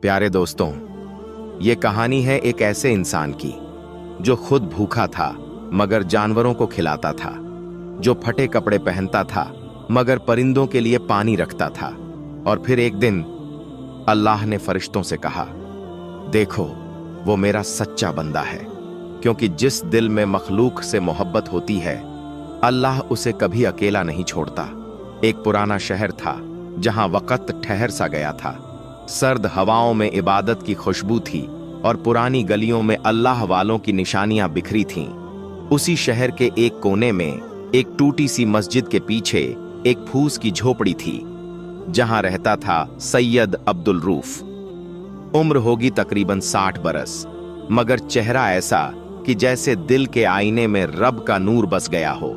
प्यारे दोस्तों, ये कहानी है एक ऐसे इंसान की जो खुद भूखा था मगर जानवरों को खिलाता था, जो फटे कपड़े पहनता था मगर परिंदों के लिए पानी रखता था। और फिर एक दिन अल्लाह ने फरिश्तों से कहा, देखो वो मेरा सच्चा बंदा है, क्योंकि जिस दिल में मखलूक से मोहब्बत होती है अल्लाह उसे कभी अकेला नहीं छोड़ता। एक पुराना शहर था जहां वक्त ठहर सा गया था। सर्द हवाओं में इबादत की खुशबू थी और पुरानी गलियों में अल्लाह वालों की निशानियां बिखरी थीं। उसी शहर के एक कोने में एक टूटी सी मस्जिद के पीछे एक फूस की झोपड़ी थी, जहां रहता था सैयद अब्दुल रूफ। उम्र होगी तकरीबन 60 बरस, मगर चेहरा ऐसा कि जैसे दिल के आईने में रब का नूर बस गया हो।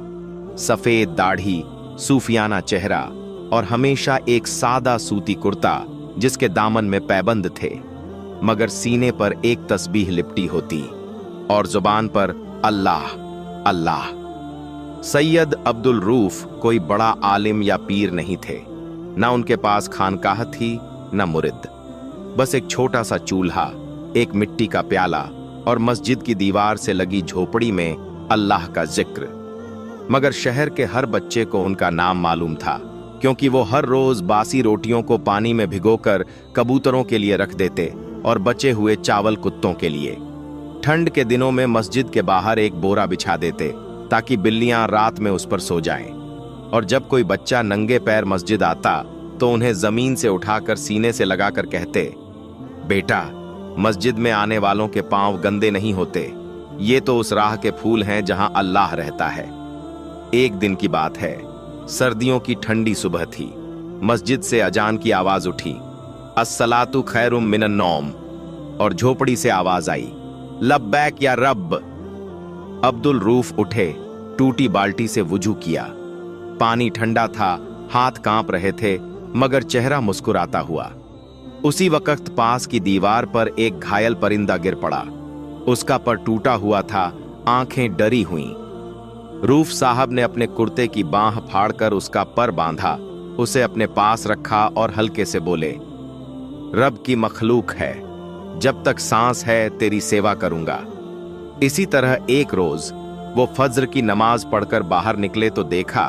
सफेद दाढ़ी, सूफियाना चेहरा और हमेशा एक सादा सूती कुर्ता जिसके दामन में पैबंद थे, मगर सीने पर एक तस्बीह लिपटी होती और जुबान पर अल्लाह अल्लाह। सैयद अब्दुल रूफ कोई बड़ा आलिम या पीर नहीं थे, ना उनके पास खानकाह थी ना मुरिद। बस एक छोटा सा चूल्हा, एक मिट्टी का प्याला और मस्जिद की दीवार से लगी झोपड़ी में अल्लाह का जिक्र। मगर शहर के हर बच्चे को उनका नाम मालूम था, क्योंकि वो हर रोज बासी रोटियों को पानी में भिगोकर कबूतरों के लिए रख देते और बचे हुए चावल कुत्तों के लिए। ठंड के दिनों में मस्जिद के बाहर एक बोरा बिछा देते ताकि बिल्लियां रात में उस पर सो जाएं। और जब कोई बच्चा नंगे पैर मस्जिद आता तो उन्हें जमीन से उठाकर सीने से लगाकर कहते, बेटा, मस्जिद में आने वालों के पांव गंदे नहीं होते, ये तो उस राह के फूल हैं जहां अल्लाह रहता है। एक दिन की बात है, सर्दियों की ठंडी सुबह थी। मस्जिद से अजान की आवाज उठी, अस्सलातु खैरुम मिनन नौम, और झोपड़ी से आवाज आई, लब्बैक या रब। अब्दुल रूफ उठे, टूटी बाल्टी से वुजू किया। पानी ठंडा था, हाथ कांप रहे थे, मगर चेहरा मुस्कुराता हुआ। उसी वक्त पास की दीवार पर एक घायल परिंदा गिर पड़ा। उसका पर टूटा हुआ था, आंखें डरी हुईं। रूफ साहब ने अपने कुर्ते की बांह फाड़कर उसका पर बांधा, उसे अपने पास रखा और हल्के से बोले, रब की मखलूक है, जब तक सांस है तेरी सेवा करूंगा। इसी तरह एक रोज वो फज्र की नमाज पढ़कर बाहर निकले तो देखा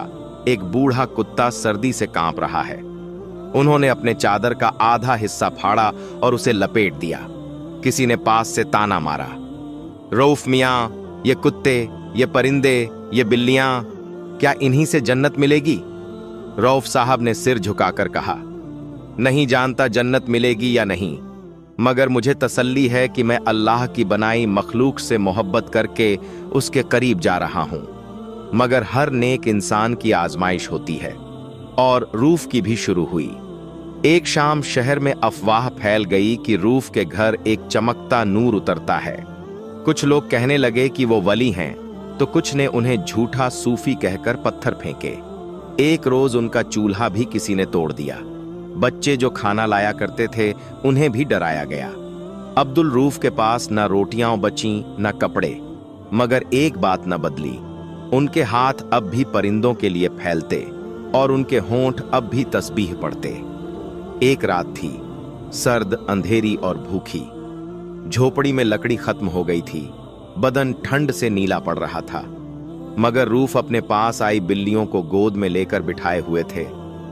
एक बूढ़ा कुत्ता सर्दी से कांप रहा है। उन्होंने अपने चादर का आधा हिस्सा फाड़ा और उसे लपेट दिया। किसी ने पास से ताना मारा, रऊफ मियां, ये कुत्ते, ये परिंदे, ये बिल्लियां, क्या इन्हीं से जन्नत मिलेगी? रऊफ साहब ने सिर झुकाकर कहा, नहीं जानता जन्नत मिलेगी या नहीं, मगर मुझे तसल्ली है कि मैं अल्लाह की बनाई मखलूक से मोहब्बत करके उसके करीब जा रहा हूं। मगर हर नेक इंसान की आजमाइश होती है, और रूफ की भी शुरू हुई। एक शाम शहर में अफवाह फैल गई कि रूफ के घर एक चमकता नूर उतरता है। कुछ लोग कहने लगे कि वो वली हैं, तो कुछ ने उन्हें झूठा सूफी कहकर पत्थर फेंके। एक रोज उनका चूल्हा भी किसी ने तोड़ दिया। बच्चे जो खाना लाया करते थे उन्हें भी डराया गया। अब्दुल रूफ के पास न रोटियां बची न कपड़े, मगर एक बात न बदली, उनके हाथ अब भी परिंदों के लिए फैलते और उनके होंठ अब भी तस्बीह पढ़ते। एक रात थी, सर्द, अंधेरी और भूखी। झोपड़ी में लकड़ी खत्म हो गई थी, बदन ठंड से नीला पड़ रहा था, मगर रूफ अपने पास आई बिल्लियों को गोद में लेकर बिठाए हुए थे।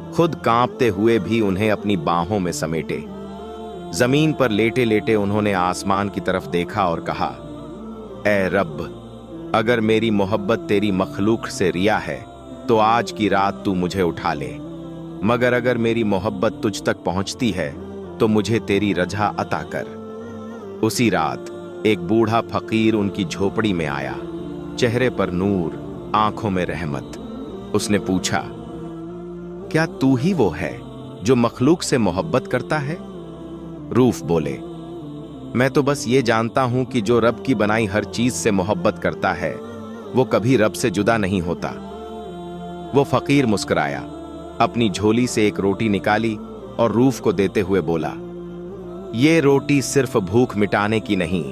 खुद कांपते हुए भी उन्हें अपनी बाहों में समेटे। जमीन पर लेटे लेटे उन्होंने आसमान की तरफ देखा और कहा, ऐ रब, अगर मेरी मोहब्बत तेरी मखलूक से रिया है तो आज की रात तू मुझे उठा ले, मगर अगर मेरी मोहब्बत तुझ तक पहुंचती है तो मुझे तेरी रजा अता कर। उसी रात एक बूढ़ा फकीर उनकी झोपड़ी में आया, चेहरे पर नूर, आंखों में रहमत। उसने पूछा, क्या तू ही वो है जो मखलूक से मोहब्बत करता है? रूफ बोले, मैं तो बस ये जानता हूं कि जो रब की बनाई हर चीज से मोहब्बत करता है वो कभी रब से जुदा नहीं होता। वो फकीर मुस्कुराया, अपनी झोली से एक रोटी निकाली और रूफ को देते हुए बोला, ये रोटी सिर्फ भूख मिटाने की नहीं,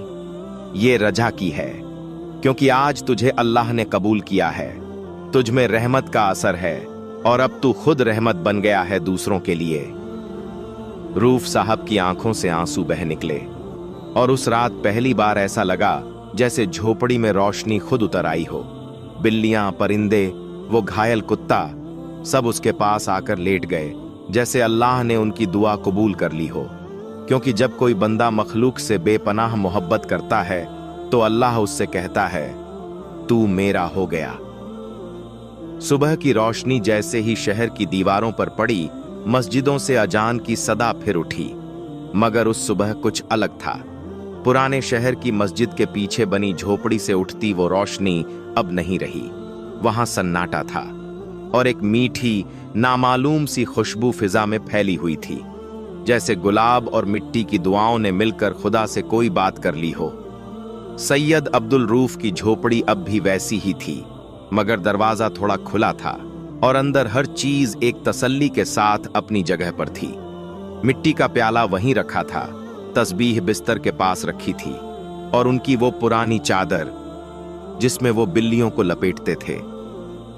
ये रजा की है, क्योंकि आज तुझे अल्लाह ने कबूल किया है, तुझ में रहमत का असर है और अब तू खुद रहमत बन गया है दूसरों के लिए। रूफ साहब की आंखों से आंसू बह निकले और उस रात पहली बार ऐसा लगा जैसे झोपड़ी में रोशनी खुद उतर आई हो। बिल्लियां, परिंदे, वो घायल कुत्ता सब उसके पास आकर लेट गए, जैसे अल्लाह ने उनकी दुआ कबूल कर ली हो। क्योंकि जब कोई बंदा मखलूक से बेपनाह मोहब्बत करता है तो अल्लाह उससे कहता है, तू मेरा हो गया। सुबह की रोशनी जैसे ही शहर की दीवारों पर पड़ी, मस्जिदों से अजान की सदा फिर उठी। मगर उस सुबह कुछ अलग था। पुराने शहर की मस्जिद के पीछे बनी झोपड़ी से उठती वो रोशनी अब नहीं रही। वहां सन्नाटा था और एक मीठी, नामालूम सी खुशबू फिजा में फैली हुई थी, जैसे गुलाब और मिट्टी की दुआओं ने मिलकर खुदा से कोई बात कर ली हो। सैयद अब्दुल रूफ की झोपड़ी अब भी वैसी ही थी, मगर दरवाजा थोड़ा खुला था और अंदर हर चीज एक तसल्ली के साथ अपनी जगह पर थी। मिट्टी का प्याला वहीं रखा था, तस्बीह बिस्तर के पास रखी थी और उनकी वो पुरानी चादर जिसमें वो बिल्लियों को लपेटते थे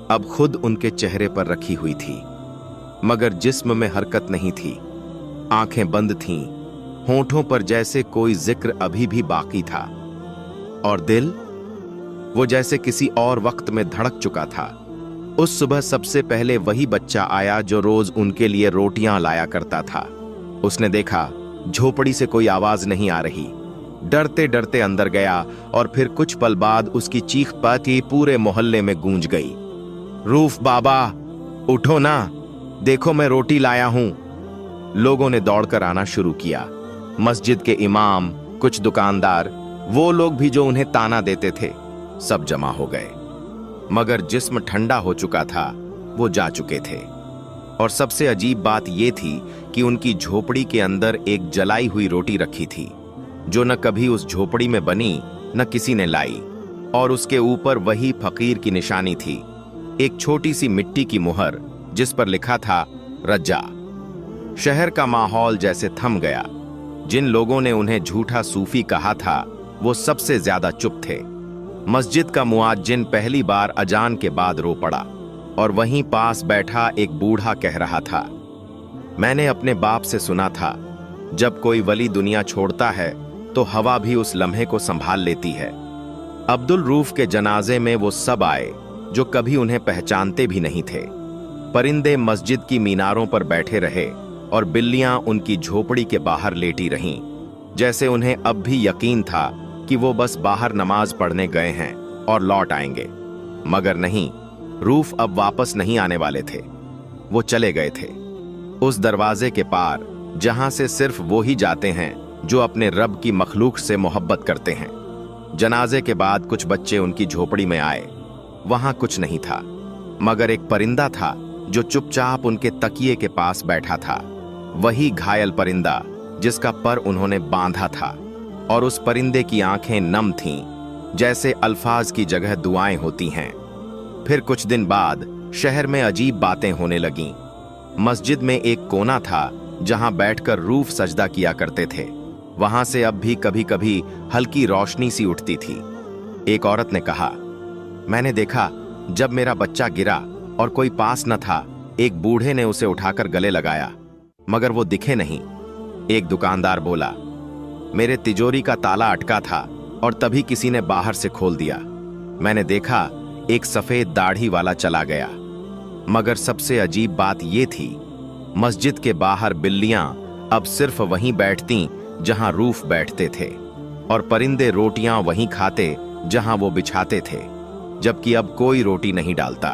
अब खुद उनके चेहरे पर रखी हुई थी। मगर जिस्म में हरकत नहीं थी, आंखें बंद थीं, होंठों पर जैसे कोई जिक्र अभी भी बाकी था। और दिल, वो जैसे किसी और वक्त में धड़क चुका था। उस सुबह सबसे पहले वही बच्चा आया जो रोज उनके लिए रोटियां लाया करता था। उसने देखा झोपड़ी से कोई आवाज नहीं आ रही, डरते डरते अंदर गया और फिर कुछ पल बाद उसकी चीख पाती पूरे मोहल्ले में गूंज गई। रूफ बाबा, उठो ना, देखो मैं रोटी लाया हूं। लोगों ने दौड़कर आना शुरू किया। मस्जिद के इमाम, कुछ दुकानदार, वो लोग भी जो उन्हें ताना देते थे, सब जमा हो गए। मगर जिस्म ठंडा हो चुका था, वो जा चुके थे। और सबसे अजीब बात ये थी कि उनकी झोपड़ी के अंदर एक जलाई हुई रोटी रखी थी, जो न कभी उस झोपड़ी में बनी न किसी ने लाई। और उसके ऊपर वही फकीर की निशानी थी, एक छोटी सी मिट्टी की मुहर जिस पर लिखा था रज्जा। शहर का माहौल जैसे थम गया। जिन लोगों ने उन्हें झूठा सूफी कहा था, वो सबसे ज्यादा चुप थे। मस्जिद का मुआज्जिन पहली बार अजान के बाद रो पड़ा और वहीं पास बैठा एक बूढ़ा कह रहा था, मैंने अपने बाप से सुना था, जब कोई वली दुनिया छोड़ता है तो हवा भी उस लम्हे को संभाल लेती है। अब्दुल रूफ के जनाजे में वो सब आए जो कभी उन्हें पहचानते भी नहीं थे। परिंदे मस्जिद की मीनारों पर बैठे रहे और बिल्लियां उनकी झोपड़ी के बाहर लेटी रहीं, जैसे उन्हें अब भी यकीन था कि वो बस बाहर नमाज पढ़ने गए हैं और लौट आएंगे। मगर नहीं, रूफ अब वापस नहीं आने वाले थे। वो चले गए थे उस दरवाजे के पार जहां से सिर्फ वो ही जाते हैं जो अपने रब की मखलूक से मोहब्बत करते हैं। जनाजे के बाद कुछ बच्चे उनकी झोपड़ी में आए। वहां कुछ नहीं था, मगर एक परिंदा था जो चुपचाप उनके तकिए के पास बैठा था। वही घायल परिंदा जिसका पर उन्होंने बांधा था। और उस परिंदे की आंखें नम थीं, जैसे अल्फाज की जगह दुआएं होती हैं। फिर कुछ दिन बाद शहर में अजीब बातें होने लगीं। मस्जिद में एक कोना था जहां बैठकर रूफ सजदा किया करते थे। वहां से अब भी कभी कभी हल्की रोशनी सी उठती थी। एक औरत ने कहा, मैंने देखा जब मेरा बच्चा गिरा और कोई पास न था, एक बूढ़े ने उसे उठाकर गले लगाया, मगर वो दिखे नहीं। एक दुकानदार बोला, मेरे तिजोरी का ताला अटका था और तभी किसी ने बाहर से खोल दिया। मैंने देखा एक सफेद दाढ़ी वाला चला गया। मगर सबसे अजीब बात यह थी, मस्जिद के बाहर बिल्लियां अब सिर्फ वहीं बैठती जहां रूफ बैठते थे और परिंदे रोटियां वहीं खाते जहां वो बिछाते थे, जबकि अब कोई रोटी नहीं डालता।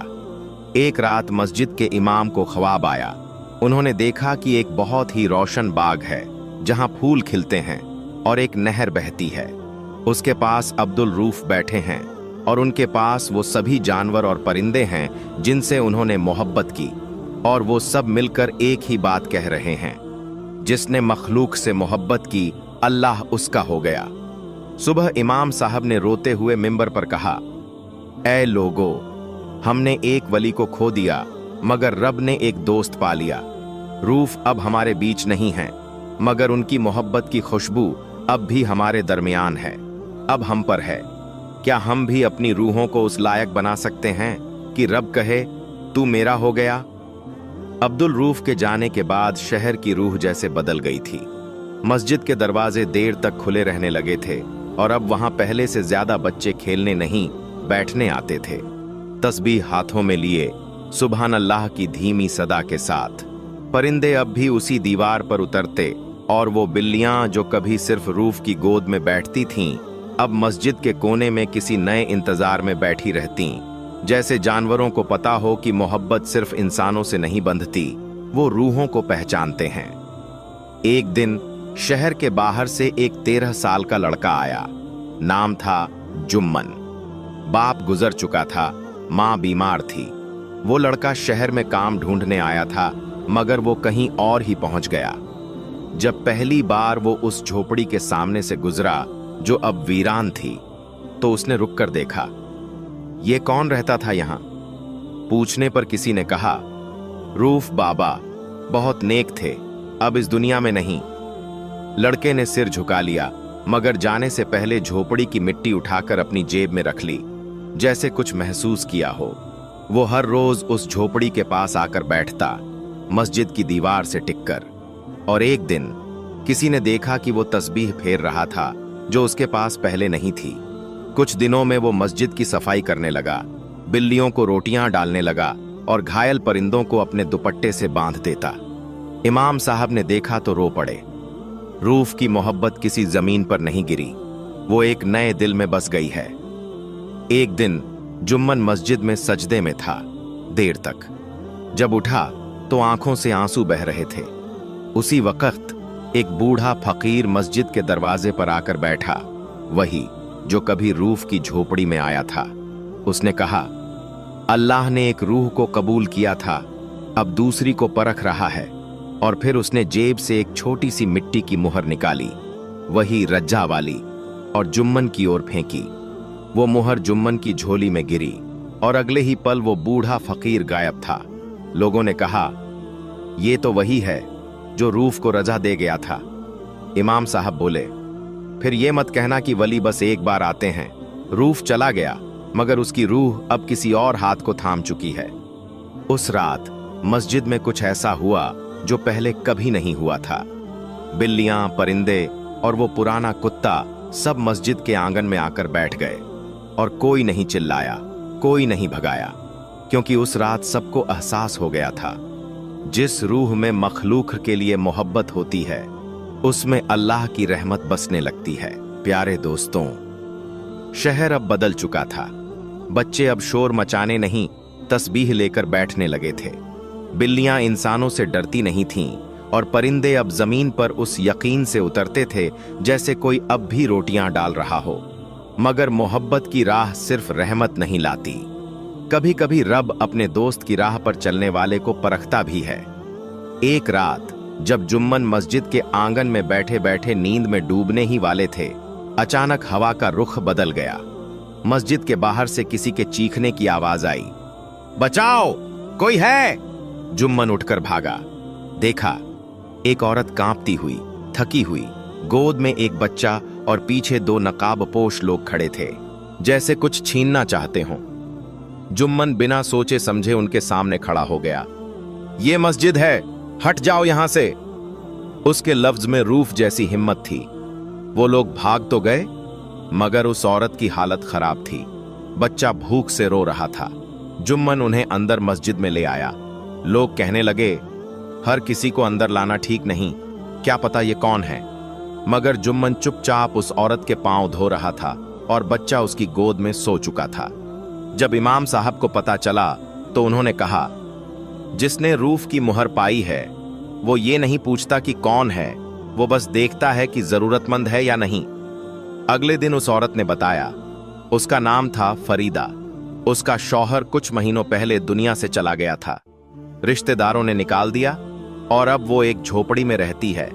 एक रात मस्जिद के इमाम को ख्वाब आया। उन्होंने देखा कि एक बहुत ही रोशन बाग है जहां फूल खिलते हैं और एक नहर बहती है। उसके पास अब्दुल रूफ बैठे हैं और उनके पास वो सभी जानवर और परिंदे हैं जिनसे उन्होंने मोहब्बत की, और वो सब मिलकर एक ही बात कह रहे हैं, जिसने मखलूक से मोहब्बत की अल्लाह उसका हो गया। सुबह इमाम साहब ने रोते हुए मिंबर पर कहा, ऐ लोगो, हमने एक वली को खो दिया, मगर रब ने एक दोस्त पा लिया। रूफ अब हमारे बीच नहीं है, मगर उनकी मोहब्बत की खुशबू अब भी हमारे दरमियान है। अब हम पर है, क्या हम भी अपनी रूहों को उस लायक बना सकते हैं कि रब कहे, तू मेरा हो गया। अब्दुल रूफ के जाने के बाद शहर की रूह जैसे बदल गई थी। मस्जिद के दरवाजे देर तक खुले रहने लगे थे और अब वहां पहले से ज्यादा बच्चे खेलने नहीं, बैठने आते थे, तस्बीह हाथों में लिए, सुबहान अल्लाह की धीमी सदा के साथ। परिंदे अब भी उसी दीवार पर उतरते और वो बिल्लियां जो कभी सिर्फ रूफ की गोद में बैठती थीं, अब मस्जिद के कोने में किसी नए इंतजार में बैठी रहतीं। जैसे जानवरों को पता हो कि मोहब्बत सिर्फ इंसानों से नहीं बंधती, वो रूहों को पहचानते हैं। एक दिन शहर के बाहर से एक 13 साल का लड़का आया। नाम था जुम्मन। बाप गुजर चुका था, माँ बीमार थी। वो लड़का शहर में काम ढूंढने आया था, मगर वो कहीं और ही पहुंच गया। जब पहली बार वो उस झोपड़ी के सामने से गुजरा जो अब वीरान थी, तो उसने रुक कर देखा। ये कौन रहता था यहां? पूछने पर किसी ने कहा, रूफ बाबा, बहुत नेक थे, अब इस दुनिया में नहीं। लड़के ने सिर झुका लिया, मगर जाने से पहले झोपड़ी की मिट्टी उठाकर अपनी जेब में रख ली, जैसे कुछ महसूस किया हो। वो हर रोज उस झोपड़ी के पास आकर बैठता, मस्जिद की दीवार से टिककर। और एक दिन किसी ने देखा कि वो तस्बीह फेर रहा था जो उसके पास पहले नहीं थी। कुछ दिनों में वो मस्जिद की सफाई करने लगा, बिल्लियों को रोटियां डालने लगा और घायल परिंदों को अपने दुपट्टे से बांध देता। इमाम साहब ने देखा तो रो पड़े। रूफ की मोहब्बत किसी जमीन पर नहीं गिरी, वो एक नए दिल में बस गई है। एक दिन जुम्मन मस्जिद में सजदे में था देर तक। जब उठा तो आंखों से आंसू बह रहे थे। उसी वक्त एक बूढ़ा फकीर मस्जिद के दरवाजे पर आकर बैठा, वही जो कभी रूफ की झोपड़ी में आया था। उसने कहा, अल्लाह ने एक रूह को कबूल किया था, अब दूसरी को परख रहा है। और फिर उसने जेब से एक छोटी सी मिट्टी की मुहर निकाली, वही रज्जा वाली, और जुम्मन की ओर फेंकी। वो मुहर जुम्मन की झोली में गिरी और अगले ही पल वो बूढ़ा फकीर गायब था। लोगों ने कहा, ये तो वही है जो रूफ को रजा दे गया था। इमाम साहब बोले, फिर ये मत कहना कि वली बस एक बार आते हैं। रूफ चला गया, मगर उसकी रूह अब किसी और हाथ को थाम चुकी है। उस रात मस्जिद में कुछ ऐसा हुआ जो पहले कभी नहीं हुआ था। बिल्लियां, परिंदे और वो पुराना कुत्ता सब मस्जिद के आंगन में आकर बैठ गए और कोई नहीं चिल्लाया, कोई नहीं भगाया, क्योंकि उस रात सबको एहसास हो गया था, जिस रूह में मखलूक के लिए मोहब्बत होती है, उसमें अल्लाह की रहमत बसने लगती है। प्यारे दोस्तों, शहर अब बदल चुका था। बच्चे अब शोर मचाने नहीं, तस्बीह लेकर बैठने लगे थे। बिल्लियां इंसानों से डरती नहीं थीं और परिंदे अब जमीन पर उस यकीन से उतरते थे जैसे कोई अब भी रोटियां डाल रहा हो। मगर मोहब्बत की राह सिर्फ रहमत नहीं लाती, कभी कभी रब अपने दोस्त की राह पर चलने वाले को परखता भी है। एक रात जब जुम्मन मस्जिद के आंगन में बैठे बैठे नींद में डूबने ही वाले थे, अचानक हवा का रुख बदल गया। मस्जिद के बाहर से किसी के चीखने की आवाज आई, बचाओ, कोई है। जुम्मन उठकर भागा। देखा, एक औरत कांपती हुई, थकी हुई, गोद में एक बच्चा और पीछे 2 नकाबपोश लोग खड़े थे, जैसे कुछ छीनना चाहते हों। जुम्मन बिना सोचे समझे उनके सामने खड़ा हो गया। ये मस्जिद है, हट जाओ यहां से। उसके लफ्ज में रूफ जैसी हिम्मत थी। वो लोग भाग तो गए, मगर उस औरत की हालत खराब थी। बच्चा भूख से रो रहा था। जुम्मन उन्हें अंदर मस्जिद में ले आया। लोग कहने लगे, हर किसी को अंदर लाना ठीक नहीं, क्या पता ये कौन है। मगर जुम्मन चुपचाप उस औरत के पांव धो रहा था और बच्चा उसकी गोद में सो चुका था। जब इमाम साहब को पता चला तो उन्होंने कहा, जिसने रूफ की मुहर पाई है वो ये नहीं पूछता कि कौन है, वो बस देखता है कि जरूरतमंद है या नहीं। अगले दिन उस औरत ने बताया, उसका नाम था फरीदा। उसका शौहर कुछ महीनों पहले दुनिया से चला गया था। रिश्तेदारों ने निकाल दिया और अब वो एक झोपड़ी में रहती है,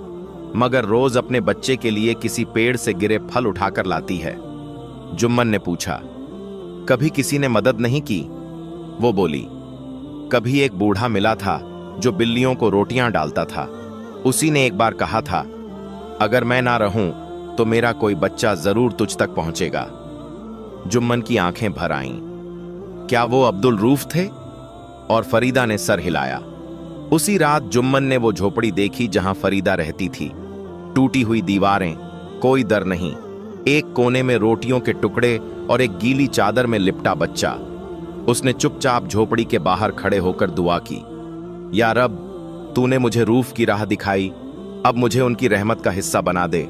मगर रोज अपने बच्चे के लिए किसी पेड़ से गिरे फल उठाकर लाती है। जुम्मन ने पूछा, कभी किसी ने मदद नहीं की? वो बोली, कभी एक बूढ़ा मिला था जो बिल्लियों को रोटियां डालता था। उसी ने एक बार कहा था, अगर मैं ना रहूं तो मेरा कोई बच्चा जरूर तुझ तक पहुंचेगा। जुम्मन की आंखें भर आईं। क्या वो अब्दुल रूफ थे? और फरीदा ने सर हिलाया। उसी रात जुम्मन ने वो झोपड़ी देखी जहां फरीदा रहती थी। टूटी हुई दीवारें, कोई दर नहीं, एक कोने में रोटियों के टुकड़े और एक गीली चादर में लिपटा बच्चा। उसने चुपचाप झोपड़ी के बाहर खड़े होकर दुआ की, या रब, तूने मुझे रूफ की राह दिखाई, अब मुझे उनकी रहमत का हिस्सा बना दे।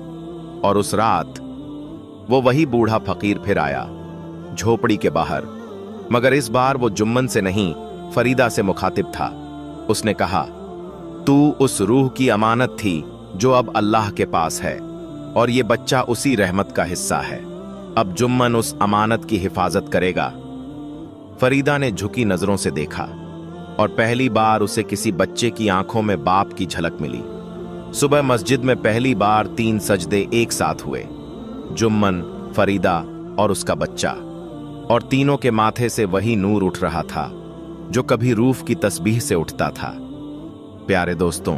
और उस रात वो वही बूढ़ा फकीर फिर आया झोपड़ी के बाहर, मगर इस बार वो जुम्मन से नहीं, फरीदा से मुखातिब था। उसने कहा, तू उस रूह की अमानत थी जो अब अल्लाह के पास है, और ये बच्चा उसी रहमत का हिस्सा है। अब जुम्मन उस अमानत की हिफाजत करेगा। फरीदा ने झुकी नजरों से देखा, और पहली बार उसे किसी बच्चे की आंखों में बाप की झलक मिली। सुबह मस्जिद में पहली बार 3 सजदे एक साथ हुए, जुम्मन, फरीदा और उसका बच्चा, और तीनों के माथे से वही नूर उठ रहा था जो कभी रूफ की तस्बीह से उठता था। प्यारे दोस्तों,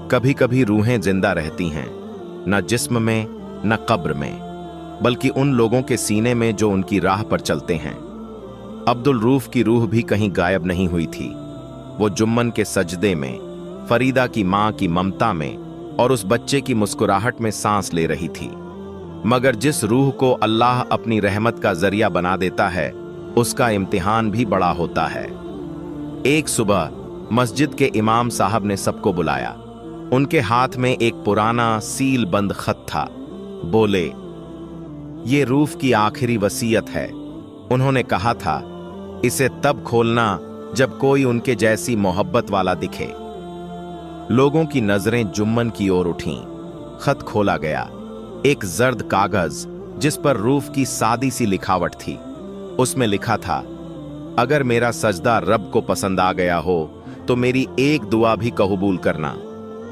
कभी कभी रूहें जिंदा रहती हैं, न जिस्म में न कब्र में, बल्कि उन लोगों के सीने में जो उनकी राह पर चलते हैं। अब्दुल रूफ की रूह भी कहीं गायब नहीं हुई थी। वो जुम्मन के सजदे में, फरीदा की मां की ममता में और उस बच्चे की मुस्कुराहट में सांस ले रही थी। मगर जिस रूह को अल्लाह अपनी रहमत का जरिया बना देता है, उसका इम्तिहान भी बड़ा होता है। एक सुबह मस्जिद के इमाम साहब ने सबको बुलाया। उनके हाथ में एक पुराना सील बंद खत था। बोले, ये रूफ की आखिरी वसीयत है। उन्होंने कहा था, इसे तब खोलना जब कोई उनके जैसी मोहब्बत वाला दिखे। लोगों की नजरें जुम्मन की ओर उठीं। खत खोला गया। एक जर्द कागज जिस पर रूफ की सादी सी लिखावट थी। उसमें लिखा था, अगर मेरा सजदा रब को पसंद आ गया हो तो मेरी एक दुआ भी कबूल करना।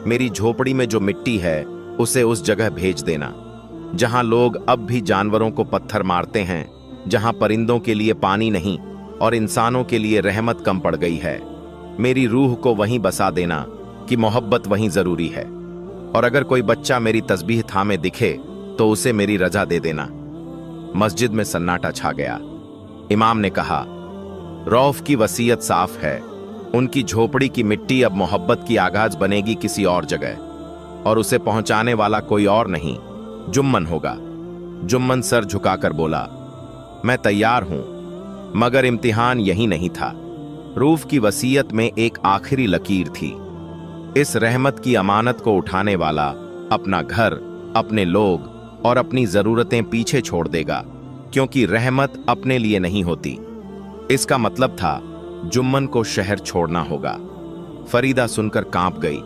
मेरी झोपड़ी में जो मिट्टी है उसे उस जगह भेज देना जहां लोग अब भी जानवरों को पत्थर मारते हैं, जहां परिंदों के लिए पानी नहीं और इंसानों के लिए रहमत कम पड़ गई है। मेरी रूह को वहीं बसा देना कि मोहब्बत वहीं जरूरी है। और अगर कोई बच्चा मेरी तस्बीह थामे दिखे तो उसे मेरी रजा दे देना। मस्जिद में सन्नाटा छा गया। इमाम ने कहा, रौफ की वसीयत साफ है। उनकी झोपड़ी की मिट्टी अब मोहब्बत की आगाज बनेगी किसी और जगह, और उसे पहुंचाने वाला कोई और नहीं, जुम्मन होगा। जुम्मन सर झुकाकर बोला, मैं तैयार हूं। मगर इम्तिहान यही नहीं था। रूफ की वसीयत में एक आखिरी लकीर थी। इस रहमत की अमानत को उठाने वाला अपना घर, अपने लोग और अपनी जरूरतें पीछे छोड़ देगा, क्योंकि रहमत अपने लिए नहीं होती। इसका मतलब था जुम्मन को शहर छोड़ना होगा। फरीदा सुनकर कांप गई।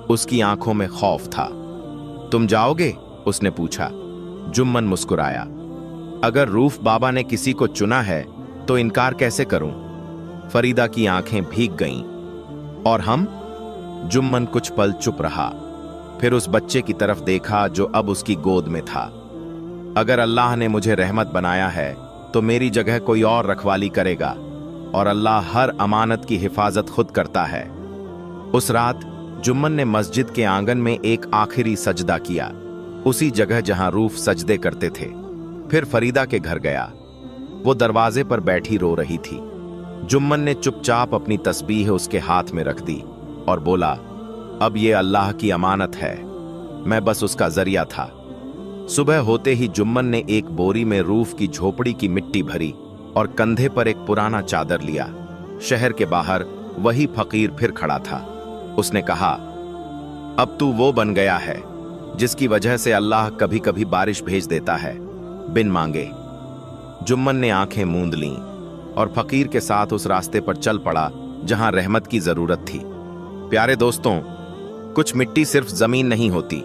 उसकी आंखों में खौफ था। तुम जाओगे? उसने पूछा। जुम्मन मुस्कुराया। अगर रूफ बाबा ने किसी को चुना है तो इनकार कैसे करूं? फरीदा की आंखें भीग गईं। और हम? जुम्मन कुछ पल चुप रहा, फिर उस बच्चे की तरफ देखा जो अब उसकी गोद में था। अगर अल्लाह ने मुझे रहमत बनाया है तो मेरी जगह कोई और रखवाली करेगा, और अल्लाह हर अमानत की हिफाजत खुद करता है। उस रात जुम्मन ने मस्जिद के आंगन में एक आखिरी सजदा किया, उसी जगह जहां रूफ सजदे करते थे। फिर फरीदा के घर गया। वो दरवाजे पर बैठी रो रही थी। जुम्मन ने चुपचाप अपनी तस्बीह उसके हाथ में रख दी और बोला, अब ये अल्लाह की अमानत है, मैं बस उसका जरिया था। सुबह होते ही जुम्मन ने एक बोरी में रूफ की झोपड़ी की मिट्टी भरी और कंधे पर एक पुराना चादर लिया। शहर के बाहर वही फकीर फिर खड़ा था। उसने कहा, अब तू वो बन गया है जिसकी वजह से अल्लाह कभी कभी बारिश भेज देता है, बिन मांगे। जुम्मन ने आंखें मूंद लीं और फकीर के साथ उस रास्ते पर चल पड़ा जहां रहमत की जरूरत थी। प्यारे दोस्तों, कुछ मिट्टी सिर्फ जमीन नहीं होती,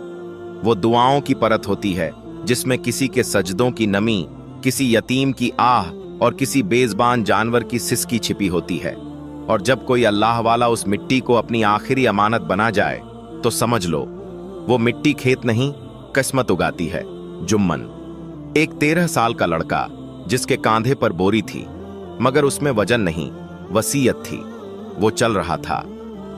वो दुआओं की परत होती है जिसमें किसी के सजदों की नमी, किसी यतीम की आह और किसी बेज़बान जानवर की सिसकी छिपी होती है। और जब कोई अल्लाह वाला उस मिट्टी को अपनी आखिरी अमानत बना जाए तो समझ लो वो मिट्टी खेत नहीं, किस्मत उगाती है। जुम्मन, एक 13 साल का लड़का जिसके कांधे पर बोरी थी मगर उसमें वजन नहीं, वसीयत थी। वो चल रहा था,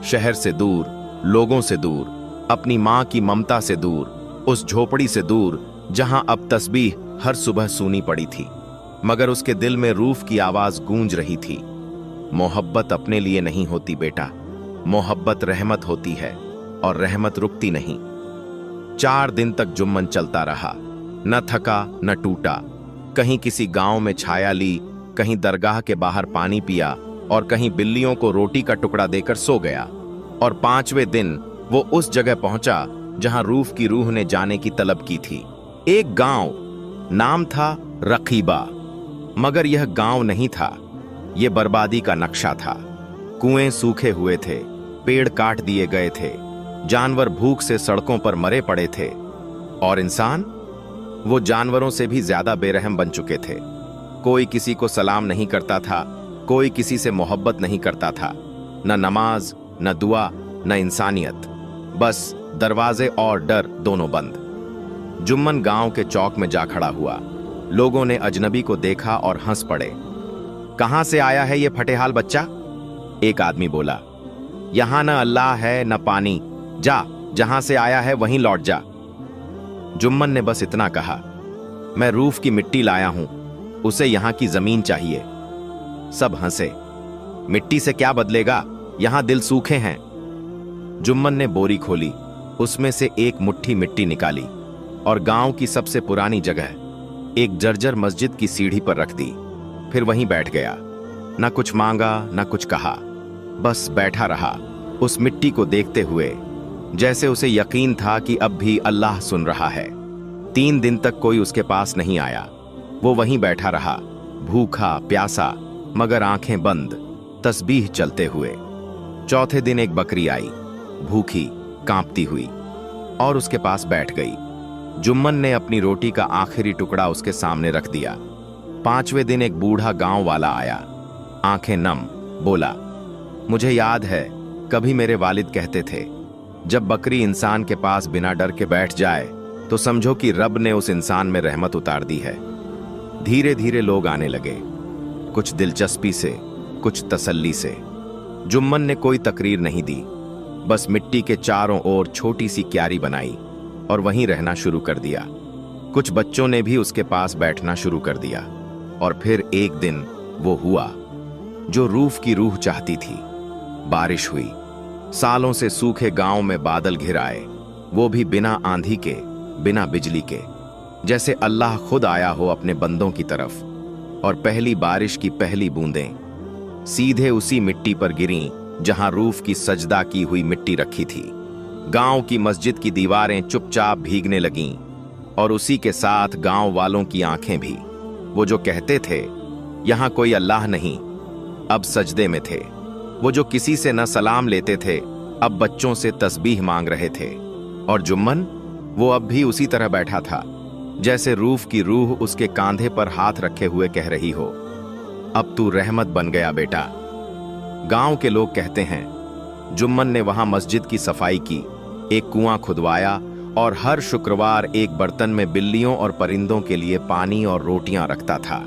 शहर से दूर, लोगों से दूर, अपनी मां की ममता से दूर, उस झोपड़ी से दूर जहां अब तस्बीह हर सुबह सुनी पड़ी थी। मगर उसके दिल में रूफ की आवाज गूंज रही थी, मोहब्बत अपने लिए नहीं होती बेटा, मोहब्बत रहमत होती है और रहमत रुकती नहीं। 4 दिन तक जुम्मन चलता रहा, न थका न टूटा। कहीं किसी गांव में छाया ली, कहीं दरगाह के बाहर पानी पिया और कहीं बिल्लियों को रोटी का टुकड़ा देकर सो गया। और 5वें दिन वो उस जगह पहुंचा जहां रूफ की रूह ने जाने की तलब की थी। एक गांव, नाम था रकीबा, मगर यह गांव नहीं था, यह बर्बादी का नक्शा था। कुएं सूखे हुए थे, पेड़ काट दिए गए थे, जानवर भूख से सड़कों पर मरे पड़े थे और इंसान, वो जानवरों से भी ज्यादा बेरहम बन चुके थे। कोई किसी को सलाम नहीं करता था, कोई किसी से मोहब्बत नहीं करता था। न नमाज, न दुआ, न इंसानियत, बस दरवाजे और डर दोनों बंद। जुम्मन गांव के चौक में जा खड़ा हुआ। लोगों ने अजनबी को देखा और हंस पड़े। कहां से आया है ये फटेहाल बच्चा? एक आदमी बोला। यहां न अल्लाह है न पानी, जा जहां से आया है वहीं लौट जा। जुम्मन ने बस इतना कहा, मैं रूफ की मिट्टी लाया हूं, उसे यहां की जमीन चाहिए। सब हंसे। मिट्टी से क्या बदलेगा, यहां दिल सूखे हैं। जुम्मन ने बोरी खोली, उसमें से एक मुट्ठी मिट्टी निकाली और गांव की सबसे पुरानी जगह एक जर्जर मस्जिद की सीढ़ी पर रख दी। फिर वहीं बैठ गया। न कुछ मांगा न कुछ कहा, बस बैठा रहा उस मिट्टी को देखते हुए, जैसे उसे यकीन था कि अब भी अल्लाह सुन रहा है। 3 दिन तक कोई उसके पास नहीं आया। वो वहीं बैठा रहा, भूखा प्यासा, मगर आंखें बंद, तस्बीह चलते हुए। 4थे दिन एक बकरी आई, भूखी कांपती हुई, और उसके पास बैठ गई। जुम्मन ने अपनी रोटी का आखिरी टुकड़ा उसके सामने रख दिया। 5वें दिन एक बूढ़ा गांव वाला आया, आंखें नम, बोला, मुझे याद है कभी मेरे वालिद कहते थे, जब बकरी इंसान के पास बिना डर के बैठ जाए तो समझो कि रब ने उस इंसान में रहमत उतार दी है। धीरे धीरे लोग आने लगे, कुछ दिलचस्पी से, कुछ तसल्ली से। जुम्मन ने कोई तकरीर नहीं दी, बस मिट्टी के चारों ओर छोटी सी क्यारी बनाई और वहीं रहना शुरू कर दिया। कुछ बच्चों ने भी उसके पास बैठना शुरू कर दिया। और फिर एक दिन वो हुआ जो रूफ की रूह चाहती थी। बारिश हुई। सालों से सूखे गांव में बादल घिर आए, वो भी बिना आंधी के, बिना बिजली के, जैसे अल्लाह खुद आया हो अपने बंदों की तरफ। और पहली बारिश की पहली बूंदें सीधे उसी मिट्टी पर गिरीं जहां रूफ की सजदा की हुई मिट्टी रखी थी। गांव की मस्जिद की दीवारें चुपचाप भीगने लगीं और उसी के साथ गांव वालों की आंखें भी। वो जो कहते थे यहां कोई अल्लाह नहीं, अब सजदे में थे। वो जो किसी से न सलाम लेते थे, अब बच्चों से तस्बीह मांग रहे थे। और जुम्मन, वो अब भी उसी तरह बैठा था, जैसे रूफ की रूह उसके कांधे पर हाथ रखे हुए कह रही हो, अब तू रहमत बन गया बेटा। गांव के लोग कहते हैं जुम्मन ने वहां मस्जिद की सफाई की, एक कुआं खुदवाया और हर शुक्रवार एक बर्तन में बिल्लियों और परिंदों के लिए पानी और रोटियां रखता था।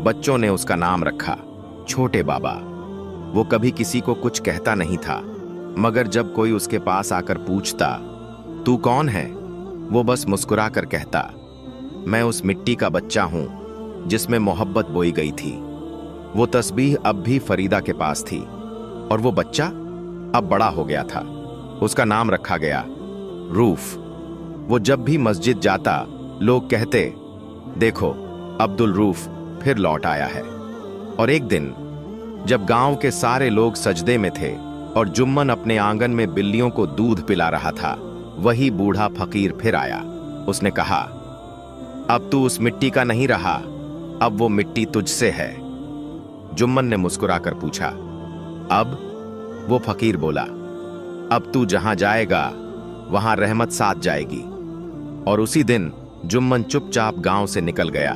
बच्चों ने उसका नाम रखा छोटे बाबा। वो कभी किसी को कुछ कहता नहीं था, मगर जब कोई उसके पास आकर पूछता, तू कौन है, वो बस मुस्कुरा कर कहता, मैं उस मिट्टी का बच्चा हूं जिसमें मोहब्बत बोई गई थी। वो तस्बीह अब भी फरीदा के पास थी और वो बच्चा अब बड़ा हो गया था। उसका नाम रखा गया रूफ। वो जब भी मस्जिद जाता, लोग कहते, देखो अब्दुल रूफ फिर लौट आया है। और एक दिन जब गांव के सारे लोग सजदे में थे और जुम्मन अपने आंगन में बिल्लियों को दूध पिला रहा था, वही बूढ़ा फकीर फिर आया। उसने कहा, अब तू उस मिट्टी का नहीं रहा, अब वो मिट्टी तुझसे है। जुम्मन ने मुस्कुराकर पूछा, अब? वो फकीर बोला, अब तू जहां जाएगा वहां रहमत साथ जाएगी। और उसी दिन जुम्मन चुपचाप गांव से निकल गया,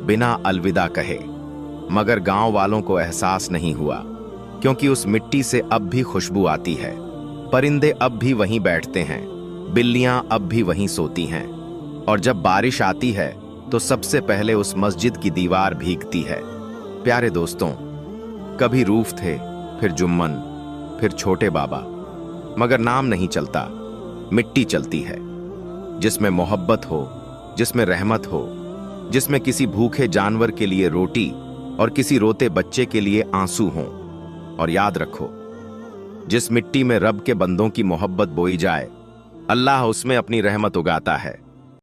बिना अलविदा कहे। मगर गांव वालों को एहसास नहीं हुआ, क्योंकि उस मिट्टी से अब भी खुशबू आती है। परिंदे अब भी वहीं बैठते हैं, बिल्लियां अब भी वहीं सोती हैं। और जब बारिश आती है तो सबसे पहले उस मस्जिद की दीवार भीगती है। प्यारे दोस्तों, कभी रूफ थे, फिर जुम्मन, फिर छोटे बाबा, मगर नाम नहीं चलता, मिट्टी चलती है, जिसमें मोहब्बत हो, जिसमें रहमत हो, जिसमें किसी भूखे जानवर के लिए रोटी और किसी रोते बच्चे के लिए आंसू हों। और याद रखो, जिस मिट्टी में रब के बंदों की मोहब्बत बोई जाए, अल्लाह उसमें अपनी रहमत उगाता है।